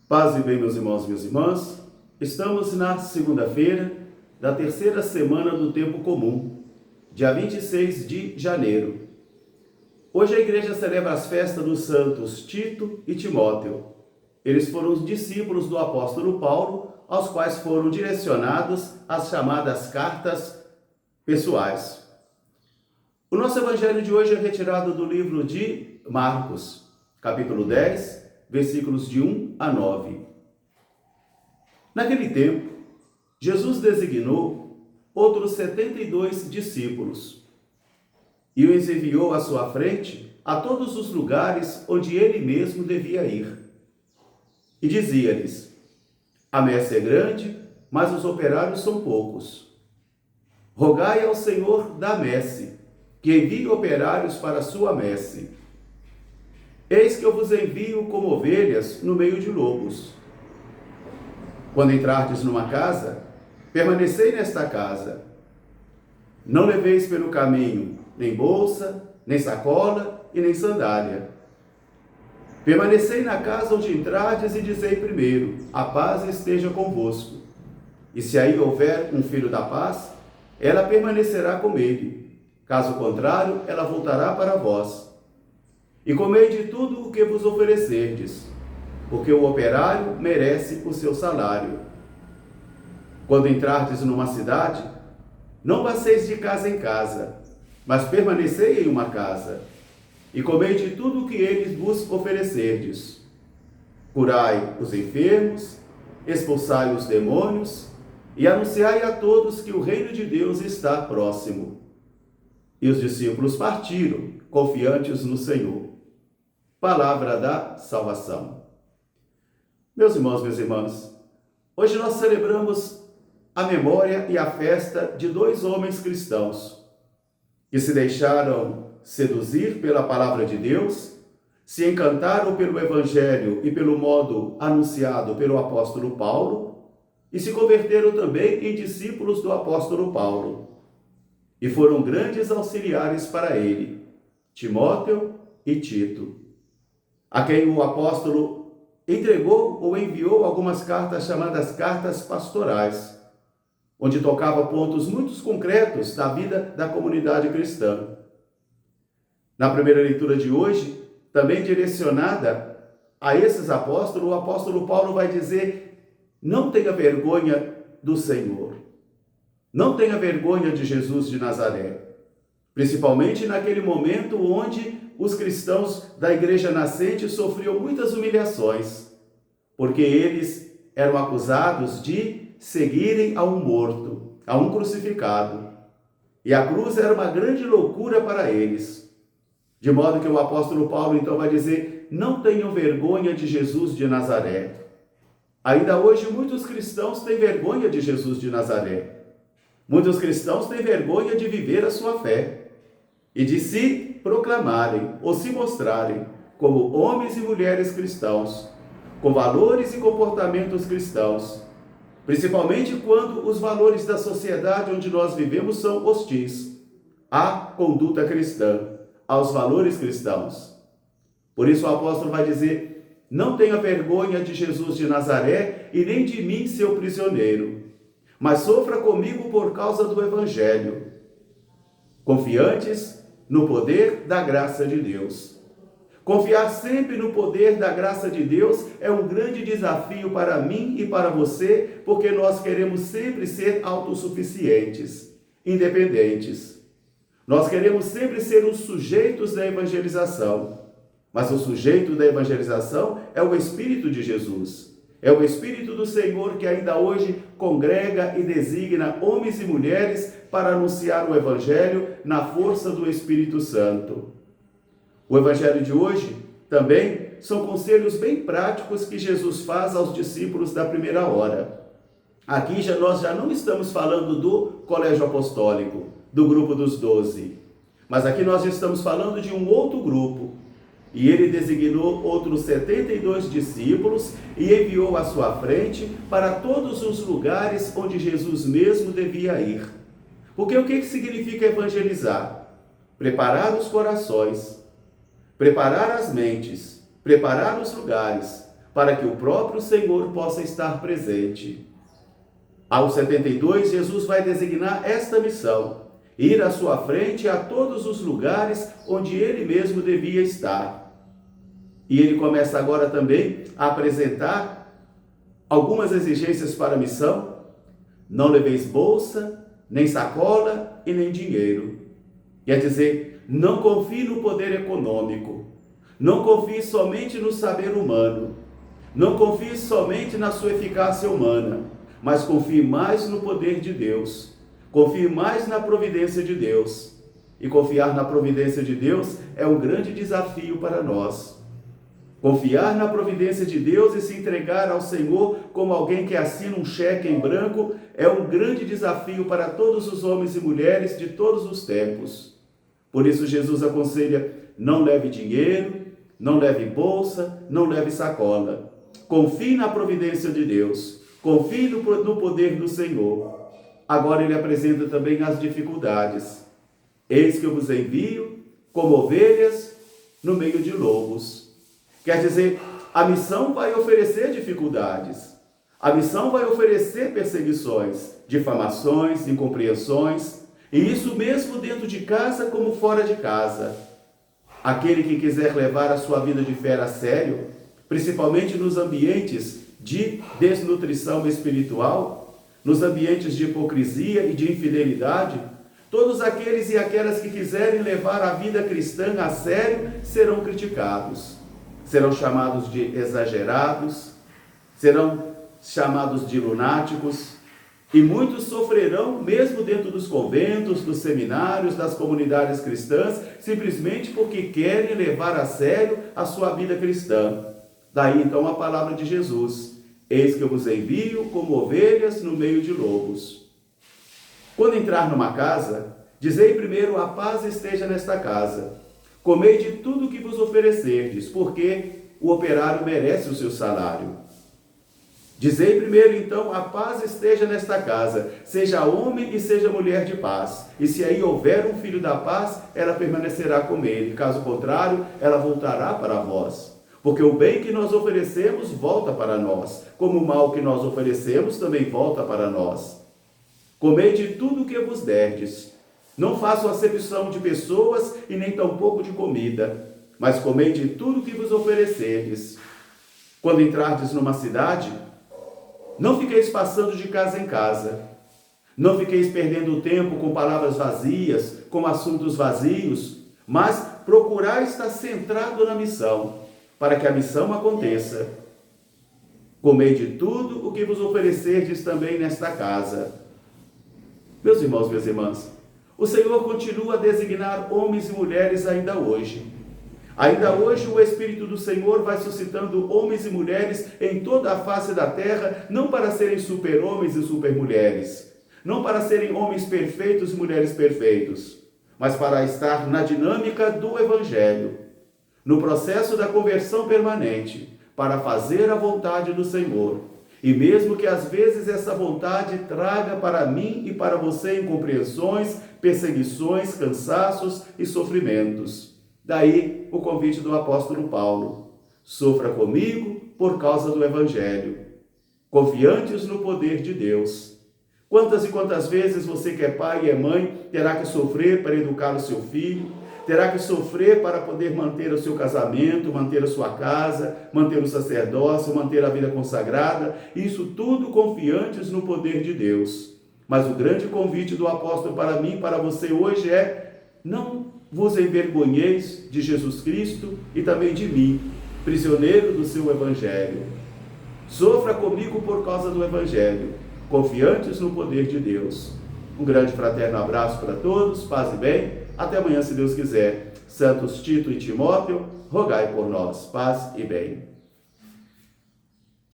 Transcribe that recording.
Paz e bem, meus irmãos e minhas irmãs. Estamos na segunda-feira da terceira semana do tempo comum, dia 26 de janeiro. Hoje a igreja celebra as festas dos santos Tito e Timóteo. Eles foram os discípulos do apóstolo Paulo, aos quais foram direcionadas as chamadas cartas pessoais. O nosso evangelho de hoje é retirado do livro de Marcos, capítulo 10, versículos de 1 a 9. Naquele tempo, Jesus designou outros 72 discípulos e os enviou à sua frente a todos os lugares onde ele mesmo devia ir. E dizia-lhes: a messe é grande, mas os operários são poucos. Rogai ao Senhor da messe, que envie operários para a sua messe. Eis que eu vos envio como ovelhas no meio de lobos. Quando entrardes numa casa, permanecei nesta casa. Não leveis pelo caminho nem bolsa, nem sacola e nem sandália. Permanecei na casa onde entrardes e dizei primeiro: a paz esteja convosco. E se aí houver um filho da paz, ela permanecerá com ele. Caso contrário, ela voltará para vós. E comei de tudo o que vos oferecerdes, porque o operário merece o seu salário. Quando entrardes numa cidade, não passeis de casa em casa, mas permanecei em uma casa, e comei de tudo o que eles vos oferecerdes. Curai os enfermos, expulsai os demônios, e anunciai a todos que o reino de Deus está próximo. E os discípulos partiram, confiantes no Senhor. Palavra da salvação. Meus irmãos, minhas irmãs, hoje nós celebramos a memória e a festa de dois homens cristãos que se deixaram seduzir pela palavra de Deus, se encantaram pelo Evangelho e pelo modo anunciado pelo apóstolo Paulo e se converteram também em discípulos do apóstolo Paulo e foram grandes auxiliares para ele, Timóteo e Tito, a quem o apóstolo entregou ou enviou algumas cartas chamadas cartas pastorais, onde tocava pontos muito concretos da vida da comunidade cristã. Na primeira leitura de hoje, também direcionada a esses apóstolos, o apóstolo Paulo vai dizer: não tenha vergonha do Senhor, não tenha vergonha de Jesus de Nazaré, principalmente naquele momento onde os cristãos da igreja nascente sofriam muitas humilhações, porque eles eram acusados de seguirem a um morto, a um crucificado. E a cruz era uma grande loucura para eles. De modo que o apóstolo Paulo então vai dizer: não tenham vergonha de Jesus de Nazaré. Ainda hoje muitos cristãos têm vergonha de Jesus de Nazaré. Muitos cristãos têm vergonha de viver a sua fé e de se proclamarem ou se mostrarem como homens e mulheres cristãos, com valores e comportamentos cristãos, principalmente quando os valores da sociedade onde nós vivemos são hostis à conduta cristã, aos valores cristãos. Por isso o apóstolo vai dizer: não tenha vergonha de Jesus de Nazaré e nem de mim, seu prisioneiro, mas sofra comigo por causa do Evangelho, confiantes no poder da graça de Deus. Confiar sempre no poder da graça de Deus é um grande desafio para mim e para você, porque nós queremos sempre ser autossuficientes, independentes. Nós queremos sempre ser os sujeitos da evangelização, mas o sujeito da evangelização é o Espírito de Jesus. É o Espírito do Senhor que ainda hoje congrega e designa homens e mulheres para anunciar o Evangelho na força do Espírito Santo. O Evangelho de hoje também são conselhos bem práticos que Jesus faz aos discípulos da primeira hora. Aqui nós já não estamos falando do colégio apostólico, do grupo dos 12, mas aqui nós estamos falando de um outro grupo. E ele designou outros 72 discípulos e enviou à sua frente para todos os lugares onde Jesus mesmo devia ir. Porque o que significa evangelizar? Preparar os corações, preparar as mentes, preparar os lugares, para que o próprio Senhor possa estar presente. Aos 72, Jesus vai designar esta missão: ir à sua frente a todos os lugares onde ele mesmo devia estar. E ele começa agora também a apresentar algumas exigências para a missão. Não leveis bolsa, nem sacola e nem dinheiro. Quer dizer, não confie no poder econômico. Não confie somente no saber humano. Não confie somente na sua eficácia humana, mas confie mais no poder de Deus. Confie mais na providência de Deus. E confiar na providência de Deus é um grande desafio para nós. Confiar na providência de Deus e se entregar ao Senhor como alguém que assina um cheque em branco é um grande desafio para todos os homens e mulheres de todos os tempos. Por isso Jesus aconselha: não leve dinheiro, não leve bolsa, não leve sacola. Confie na providência de Deus, confie no poder do Senhor. Agora ele apresenta também as dificuldades. Eis que eu vos envio como ovelhas no meio de lobos. Quer dizer, a missão vai oferecer dificuldades. A missão vai oferecer perseguições, difamações, incompreensões, e isso mesmo dentro de casa como fora de casa. Aquele que quiser levar a sua vida de fé a sério, principalmente nos ambientes de desnutrição espiritual, nos ambientes de hipocrisia e de infidelidade, todos aqueles e aquelas que quiserem levar a vida cristã a sério serão criticados. Serão chamados de exagerados, serão chamados de lunáticos, e muitos sofrerão mesmo dentro dos conventos, dos seminários, das comunidades cristãs, simplesmente porque querem levar a sério a sua vida cristã. Daí então a palavra de Jesus: eis que eu vos envio como ovelhas no meio de lobos. Quando entrar numa casa, dizei primeiro: a paz esteja nesta casa. Comei de tudo que vos oferecerdes, porque o operário merece o seu salário. Dizei primeiro, então: a paz esteja nesta casa, seja homem e seja mulher de paz. E se aí houver um filho da paz, ela permanecerá com ele. Caso contrário, ela voltará para vós. Porque o bem que nós oferecemos volta para nós, como o mal que nós oferecemos também volta para nós. Comei de tudo que vos derdes. Não faço acepção de pessoas e nem tampouco de comida, mas comei de tudo que vos oferecerdes. Quando entrardes numa cidade, não fiqueis passando de casa em casa. Não fiqueis perdendo tempo com palavras vazias, com assuntos vazios, mas procurai estar centrado na missão, para que a missão aconteça. Comei de tudo o que vos oferecerdes também nesta casa. Meus irmãos, minhas irmãs, o Senhor continua a designar homens e mulheres ainda hoje. Ainda hoje o Espírito do Senhor vai suscitando homens e mulheres em toda a face da terra, não para serem super-homens e super-mulheres, não para serem homens perfeitos e mulheres perfeitos, mas para estar na dinâmica do Evangelho, no processo da conversão permanente, para fazer a vontade do Senhor. E mesmo que às vezes essa vontade traga para mim e para você incompreensões, perseguições, cansaços e sofrimentos. Daí o convite do apóstolo Paulo: sofra comigo por causa do Evangelho, confiantes no poder de Deus. Quantas e quantas vezes você que é pai e é mãe terá que sofrer para educar o seu filho, terá que sofrer para poder manter o seu casamento, manter a sua casa, manter o sacerdócio, manter a vida consagrada, isso tudo confiantes no poder de Deus. Mas o grande convite do apóstolo para mim e para você hoje é: não vos envergonheis de Jesus Cristo e também de mim, prisioneiro do seu Evangelho. Sofra comigo por causa do Evangelho, confiantes no poder de Deus. Um grande fraterno abraço para todos, paz e bem. Até amanhã, se Deus quiser. Santos Tito e Timóteo, rogai por nós. Paz e bem.